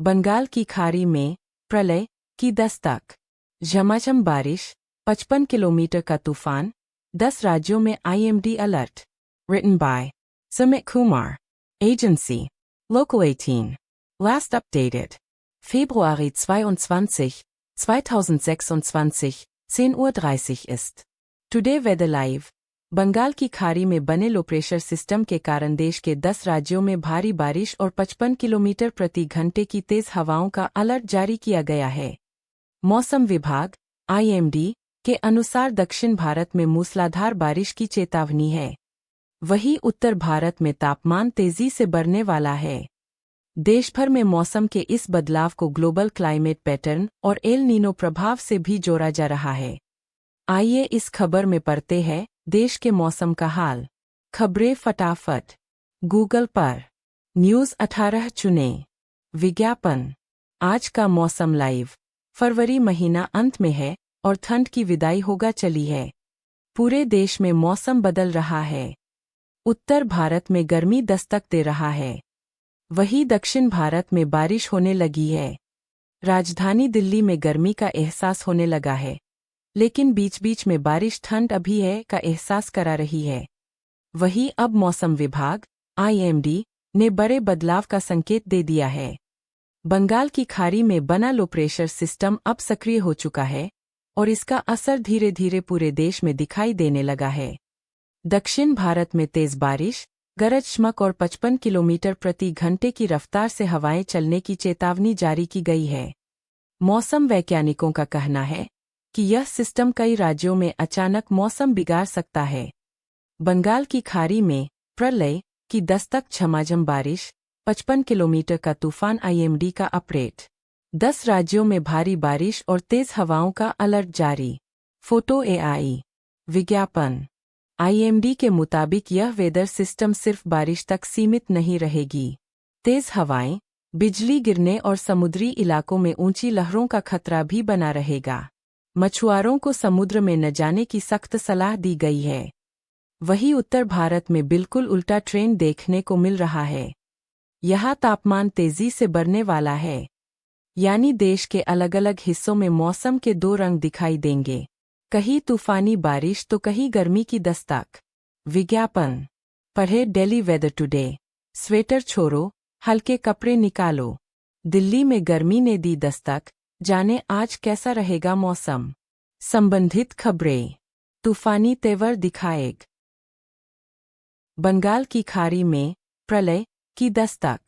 बंगाल की खाड़ी में प्रलय की दस्तक। झमाझम बारिश, 55 किलोमीटर का तूफान, 10 राज्यों में IMD alert. Written by Sumit Kumar. Agency Local 18. Last updated Februar 22, 2026, 10:30 Uhr ist. Today Weather Live. Bengal की खाड़ी में बने लो प्रेशर सिस्टम के कारण देश के 10 राज्यों में भारी बारिश और 55 किलोमीटर प्रति घंटे की तेज हवाओं का अलर्ट जारी किया गया है। मौसम विभाग IMD के अनुसार दक्षिण भारत में मूसलाधार बारिश की चेतावनी है। वहीं उत्तर भारत में तापमान तेजी से बढ़ने वाला है। देश भर में मौसम के इस बदलाव को ग्लोबल क्लाइमेट पैटर्न और एल नीनो प्रभाव से भी जोड़ा जा रहा है। आइए इस खबर में पढ़ते हैं देश के मौसम का हाल। खबरें फटाफट। गूगल पर न्यूज़ 18 चुनें। विज्ञापन। आज का मौसम लाइव। फरवरी महीना अंत में है और ठंड की विदाई होगा चली है। पूरे देश में मौसम बदल रहा है। उत्तर भारत में गर्मी दस्तक दे रहा है। वहीं दक्षिण भारत में बारिश होने लगी है। राजधानी दिल्ली में गर्मी का एहसास होने लगा है, लेकिन बीच बीच में बारिश ठंड अभी है का एहसास करा रही है। वहीं अब मौसम विभाग IMD ने बड़े बदलाव का संकेत दे दिया है। बंगाल की खाड़ी में बना लो प्रेशर सिस्टम अब सक्रिय हो चुका है और इसका असर धीरे धीरे पूरे देश में दिखाई देने लगा है। दक्षिण भारत में तेज बारिश, गरज चमक और 55 किलोमीटर प्रति घंटे की रफ्तार से हवाएं चलने की चेतावनी जारी की गई है। मौसम वैज्ञानिकों का कहना है कि यह सिस्टम कई राज्यों में अचानक मौसम बिगाड़ सकता है। बंगाल की खाड़ी में प्रलय की दस्तक, झमाझम बारिश, 55 किलोमीटर का तूफान, IMD का अपडेट। 10 राज्यों में भारी बारिश और तेज हवाओं का अलर्ट जारी। Photo AI। विज्ञापन। IMD के मुताबिक यह वेदर सिस्टम सिर्फ बारिश तक सीमित नहीं रहेगी। तेज हवाएं, बिजली गिरने और समुद्री इलाकों में ऊंची लहरों का खतरा भी बना रहेगा। मछुआरों को समुद्र में न जाने की सख्त सलाह दी गई है। वहीं उत्तर भारत में बिल्कुल उल्टा ट्रेंड देखने को मिल रहा है। यहाँ तापमान तेजी से बढ़ने वाला है, यानी देश के अलग अलग हिस्सों में मौसम के दो रंग दिखाई देंगे, कहीं तूफानी बारिश तो कहीं गर्मी की दस्तक। विज्ञापन। पढ़े डेली वेदर टुडे। स्वेटर छोड़ो, हल्के कपड़े निकालो। दिल्ली में गर्मी ने दी दस्तक, जाने आज कैसा रहेगा मौसम। संबंधित खबरें। तूफानी तेवर दिखाएग। बंगाल की खाड़ी में प्रलय की दस्तक।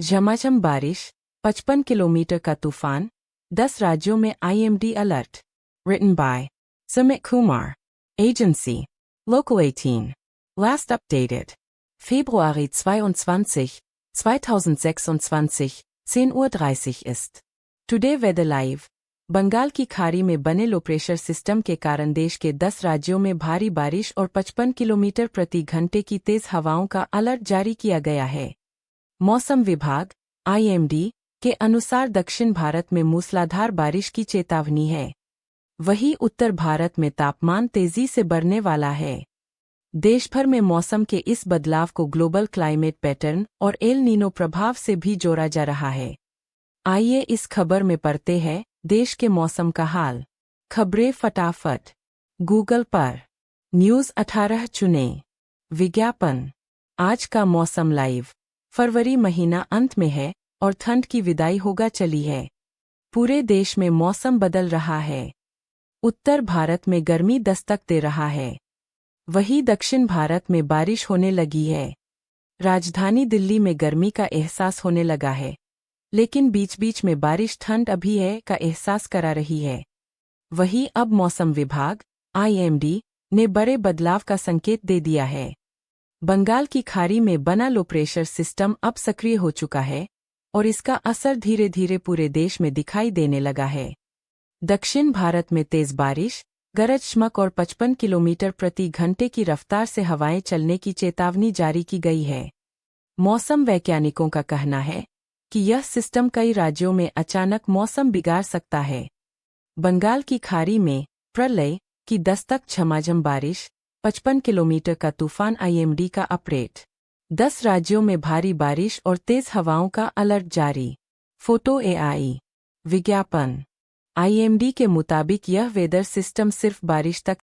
झमाझम बारिश, 55 किलोमीटर का तूफान, 10 राज्यों में IMD alert. Written by Sumit Kumar. Agency Local 18. Last updated Februar 22, 2026, 10:30 Uhr ist. Today Weather Live. Bengal की खाड़ी में बने लो प्रेशर सिस्टम के कारण देश के 10 राज्यों में भारी बारिश और 55 किलोमीटर प्रति घंटे की तेज हवाओं का अलर्ट जारी किया गया है। मौसम विभाग IMD के अनुसार दक्षिण भारत में मूसलाधार बारिश की चेतावनी है। वहीं उत्तर भारत में तापमान तेजी से बढ़ने वाला है। देश भर में मौसम के इस बदलाव को ग्लोबल क्लाइमेट पैटर्न और एल नीनो प्रभाव से भी जोड़ा जा रहा है। आइए इस खबर में पढ़ते हैं देश के मौसम का हाल। खबरें फटाफट। गूगल पर न्यूज़ 18 चुनें। विज्ञापन। आज का मौसम लाइव। फरवरी महीना अंत में है और ठंड की विदाई होगा चली है। पूरे देश में मौसम बदल रहा है। उत्तर भारत में गर्मी दस्तक दे रहा है। वहीं दक्षिण भारत में बारिश होने लगी है। राजधानी दिल्ली में गर्मी का एहसास होने लगा है, लेकिन बीच बीच में बारिश ठंड अभी है का एहसास करा रही है। वहीं अब मौसम विभाग IMD ने बड़े बदलाव का संकेत दे दिया है। बंगाल की खाड़ी में बना लो प्रेशर सिस्टम अब सक्रिय हो चुका है और इसका असर धीरे धीरे पूरे देश में दिखाई देने लगा है। दक्षिण भारत में तेज बारिश, गरज चमक और 55 किलोमीटर प्रति घंटे की रफ्तार से हवाएं चलने की चेतावनी जारी की गई है। मौसम वैज्ञानिकों का कहना है कि यह सिस्टम कई राज्यों में अचानक मौसम बिगाड़ सकता है। बंगाल की खाड़ी में प्रलय की दस्तक, झमाझम बारिश, 55 किलोमीटर का तूफान, IMD का अपडेट। 10 राज्यों में भारी बारिश और तेज हवाओं का अलर्ट जारी। फोटो एआई विज्ञापन। आईएमडी के मुताबिक यह वेदर सिस्टम सिर्फ बारिश तक